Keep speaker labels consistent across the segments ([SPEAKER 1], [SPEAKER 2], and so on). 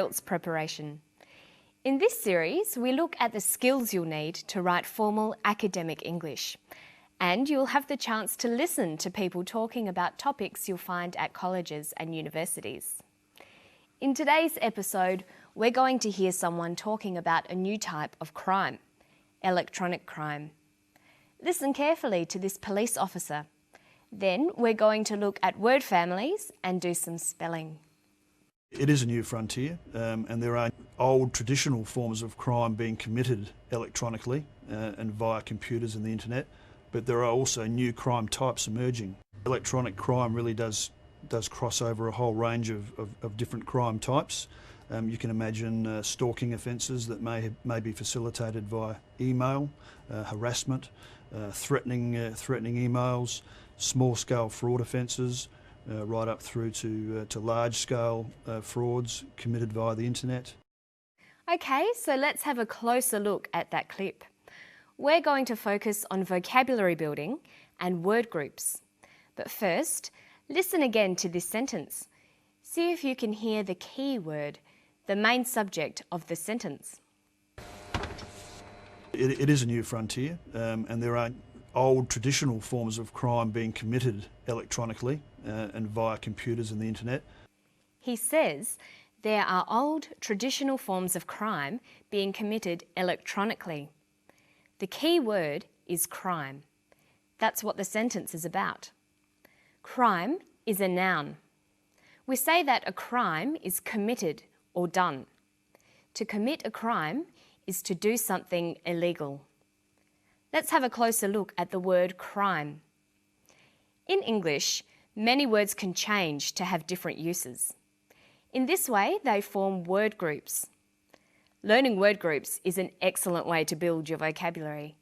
[SPEAKER 1] IELTS preparation. In this series, we look at the skills you'll need to write formal academic English. And you'll have the chance to listen to people talking about topics you'll find at colleges and universities. In today's episode, we're going to hear someone talking about a new type of crime, electronic crime. Listen carefully to this police officer. Then we're going to look at word families and do some spelling.
[SPEAKER 2] It is a new frontier, and there are old traditional forms of crime being committed electronically and via computers and the internet, but there are also new crime types emerging. Electronic crime really does cross over a whole range of different crime types. You can imagine stalking offences that may be facilitated via email, harassment, threatening emails, small-scale fraud offences, right up through to large-scale frauds committed via the internet.
[SPEAKER 1] Okay, so let's have a closer look at that clip. We're going to focus on vocabulary building and word groups. But first, listen again to this sentence. See if you can hear the key word, the main subject of the sentence.
[SPEAKER 2] It is a new frontier, and there are old traditional forms of crime being committed electronically and via computers and the internet.
[SPEAKER 1] He says there are old traditional forms of crime being committed electronically. The key word is crime. That's what the sentence is about. Crime is a noun. We say that a crime is committed or done. To commit a crime is to do something illegal. Let's have a closer look at the word crime. In English, many words can change to have different uses. In this way, they form word groups. Learning word groups is an excellent way to build your vocabulary.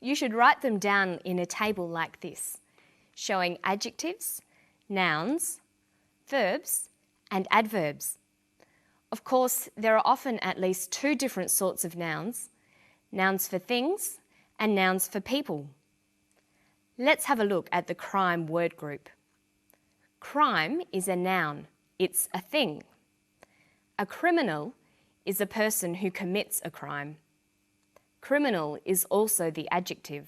[SPEAKER 1] You should write them down in a table like this, showing adjectives, nouns, verbs, and adverbs. Of course, there are often at least two different sorts of nouns, nouns for things and nouns for people. Let's have a look at the crime word group. Crime is a noun. It's a thing. A criminal is a person who commits a crime. Criminal is also the adjective.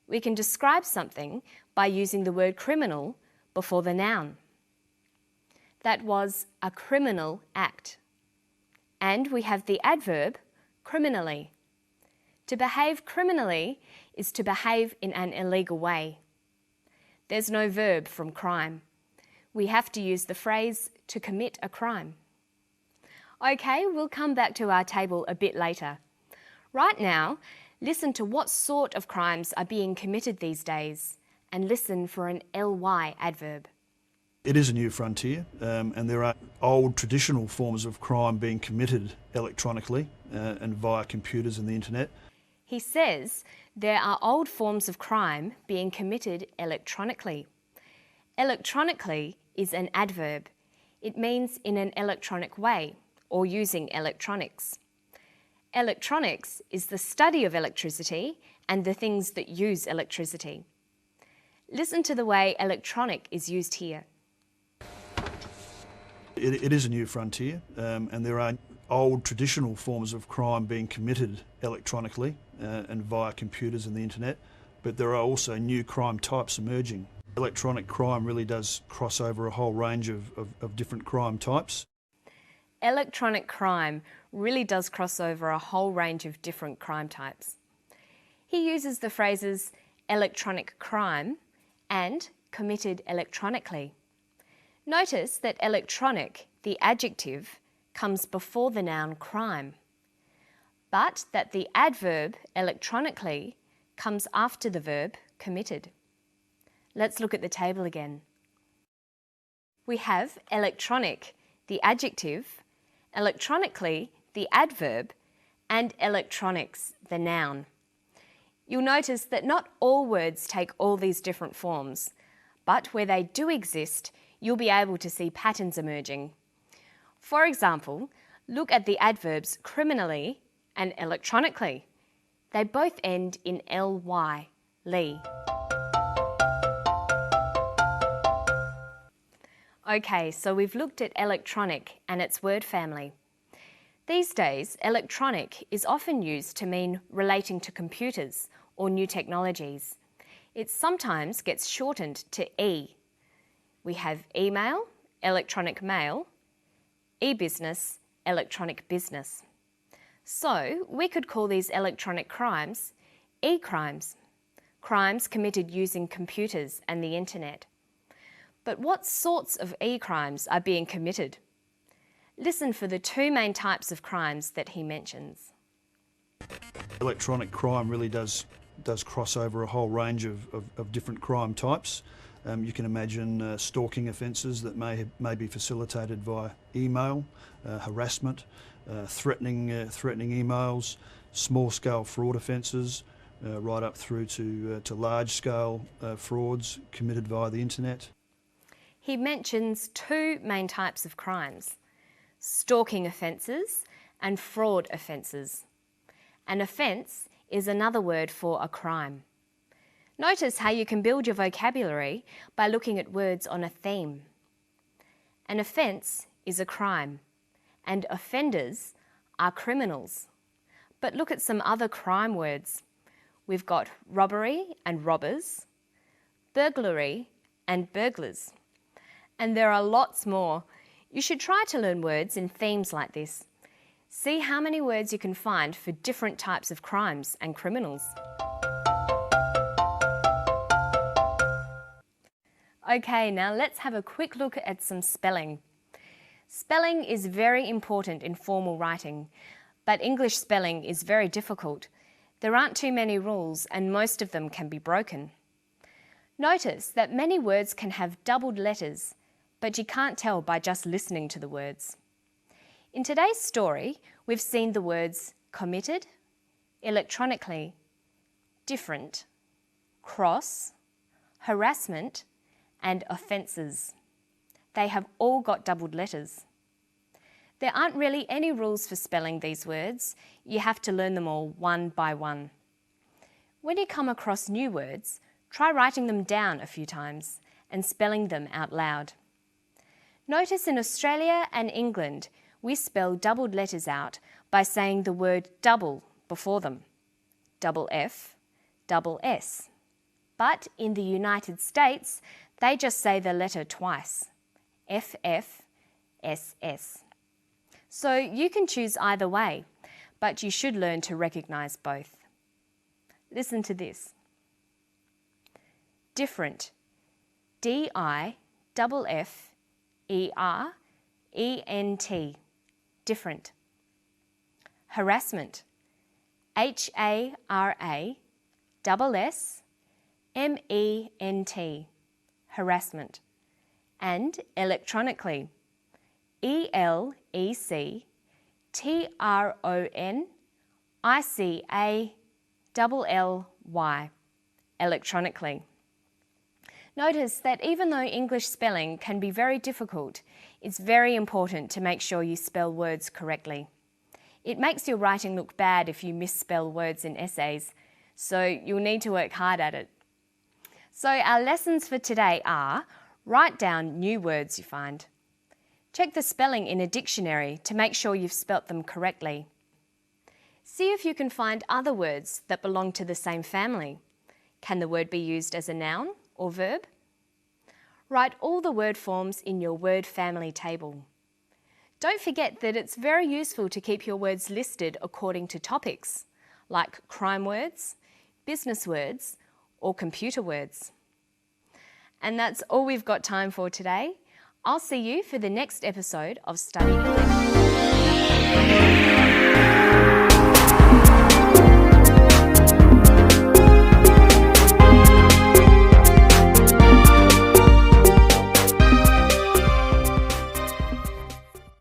[SPEAKER 1] We can describe something by using the word criminal before the noun. That was a criminal act. And we have the adverb criminally. To behave criminally is to behave in an illegal way. There's no verb from crime. We have to use the phrase to commit a crime. Okay, we'll come back to our table a bit later. Right now, listen to what sort of crimes are being committed these days and listen for an ly adverb.
[SPEAKER 2] It is a new frontier, and there are old traditional forms of crime being committed electronically and via computers and the internet.
[SPEAKER 1] He says there are old forms of crime being committed electronically. Electronically is an adverb. It means in an electronic way or using electronics. Electronics is the study of electricity and the things that use electricity. Listen to the way electronic is used here.
[SPEAKER 2] It is a new frontier, and there are old traditional forms of crime being committed electronically and via computers and the internet, but there are also new crime types emerging. Electronic crime really does cross over a whole range of different crime types.
[SPEAKER 1] Electronic crime really does cross over a whole range of different crime types. He uses the phrases electronic crime and committed electronically. Notice that electronic, the adjective, comes before the noun crime, but that the adverb electronically comes after the verb committed. Let's look at the table again. We have electronic, the adjective, electronically, the adverb, and electronics, the noun. You'll notice that not all words take all these different forms, but where they do exist, you'll be able to see patterns emerging. For example, look at the adverbs criminally and electronically. They both end in ly, ly. Okay, so we've looked at electronic and its word family. These days, electronic is often used to mean relating to computers or new technologies. It sometimes gets shortened to E. We have email, electronic mail, e-business, electronic business. So we could call these electronic crimes e-crimes, crimes committed using computers and the internet. But what sorts of e-crimes are being committed? Listen for the two main types of crimes that he mentions.
[SPEAKER 2] Electronic crime really does cross over a whole range of different crime types. You can imagine stalking offences that may be facilitated via email, harassment, threatening emails, small-scale fraud offences, right up through to large-scale frauds committed via the internet.
[SPEAKER 1] He mentions two main types of crimes: stalking offences and fraud offences. An offence is another word for a crime. Notice how you can build your vocabulary by looking at words on a theme. An offence is a crime, and offenders are criminals. But look at some other crime words. We've got robbery and robbers, burglary and burglars. And there are lots more. You should try to learn words in themes like this. See how many words you can find for different types of crimes and criminals. Okay, now let's have a quick look at some spelling. Spelling is very important in formal writing, but English spelling is very difficult. There aren't too many rules and most of them can be broken. Notice that many words can have doubled letters, but you can't tell by just listening to the words. In today's story, we've seen the words committed, electronically, different, cross, harassment, and offences. They have all got doubled letters. There aren't really any rules for spelling these words. You have to learn them all one by one. When you come across new words, try writing them down a few times and spelling them out loud. Notice in Australia and England, we spell doubled letters out by saying the word double before them. Double F, double S. But in the United States, they just say the letter twice. FF, SS. So you can choose either way, but you should learn to recognise both. Listen to this. Different. D-I-F-F-E-R-E-N-T. Different. Harassment. H-A-R-A-S-S-M-E-N-T. Harassment. And electronically. E-L-E-C-T-R-O-N-I-C-A-L-L-Y. Electronically. Notice that even though English spelling can be very difficult, it's very important to make sure you spell words correctly. It makes your writing look bad if you misspell words in essays, so you'll need to work hard at it. So our lessons for today are: write down new words you find. Check the spelling in a dictionary to make sure you've spelt them correctly. See if you can find other words that belong to the same family. Can the word be used as a noun or verb? Write all the word forms in your word family table. Don't forget that it's very useful to keep your words listed according to topics, like crime words, business words, or computer words. And that's all we've got time for today. I'll see you for the next episode of Study English.